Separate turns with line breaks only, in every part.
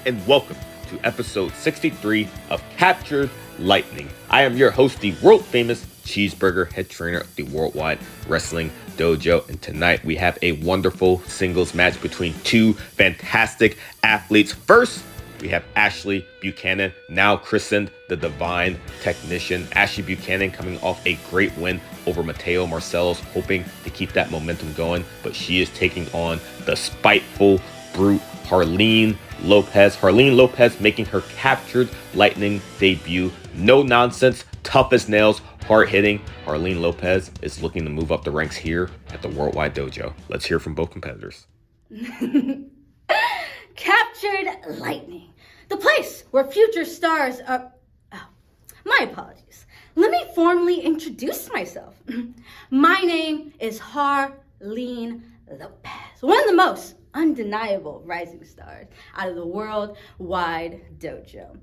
and welcome to episode 63 of Captured Lightning. I am your host, the world famous Cheeseburger, head trainer of the Worldwide Wrestling Dojo, and tonight we have a wonderful singles match between two fantastic athletes. First, we have Ashley Buchanan, now christened the Divine Technician. Ashley Buchanan coming off a great win over Mateo Marcelos, hoping to keep that momentum going, but she is taking on the Spiteful Brute, Harleen Lopez. Harleen Lopez making her Captured Lightning debut. No nonsense, tough as nails, hard-hitting. Harleen Lopez is looking to move up the ranks here at the Worldwide Dojo. Let's hear from both competitors.
Captured Lightning, the place where future stars are... Oh, my apologies. Let me formally introduce myself. My name is Harleen Lopez, one of the most undeniable rising stars out of the Worldwide Dojo.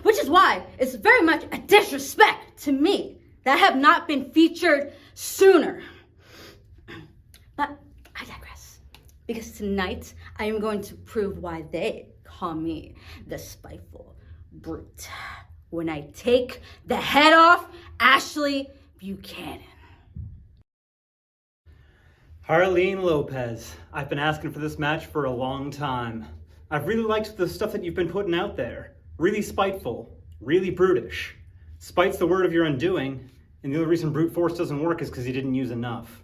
Which is why it's very much a disrespect to me that I have not been featured sooner. But I digress, because tonight I am going to prove why they call me the Spiteful Brute when I take the head off Ashley Buchanan.
Harleen Lopez, I've been asking for this match for a long time. I've really liked the stuff that you've been putting out there. Really spiteful, really brutish. Spite's the word of your undoing, and the only reason brute force doesn't work is because you didn't use enough.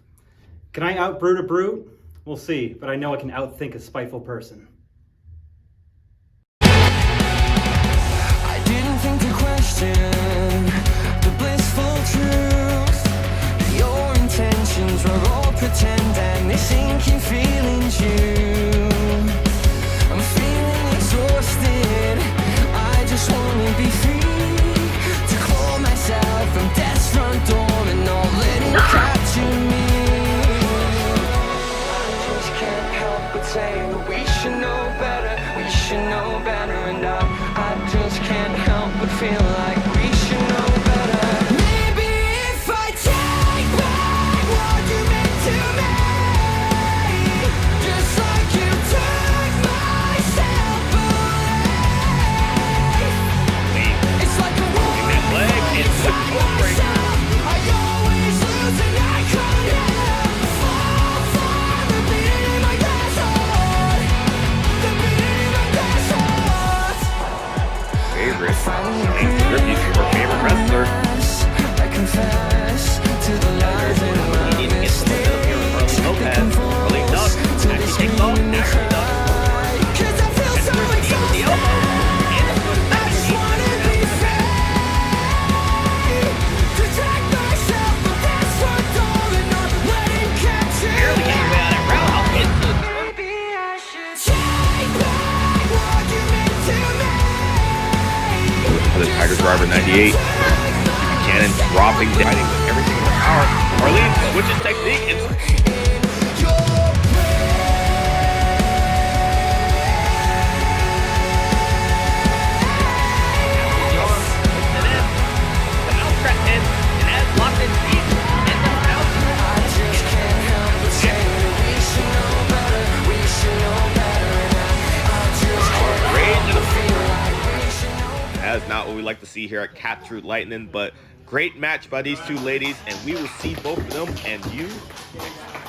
Can I out-brute a brute? We'll see, but I know I can outthink a spiteful person.
I didn't think to question the blissful truth. Your intentions were all pretend and they sinking feelings you. I'm feeling exhausted. I just wanna be free to claw myself from death's front door and not let it capture me. I just can't help but say that we should know better, and I just can't help but feel like we should know better. Maybe if I take back what you meant to me, just like you took myself away. It's like a war inside myself. I always lose and I can't help fall for the beating in my glass heart. The beating in my glass heart.
Favorite tribute to her favorite wrestler.
I confess to the lies and my
You need to get some momentum here with Harleen Lopez. Harleen does. Ashley takes off. Ashley does.
Cause I feel so exhausted. I just wanna be free to take myself from this front door and not let it capture
Barely getting away out of that roundhouse. Into the
Maybe I should take back what you meant to me.
for the Tiger Driver 98. Buchanan dropping, fighting with everything in her power. Harleen switches technique and That is not what we like to see here at Captured Lightning, but great match by these two ladies, and we will see both of them and you next time.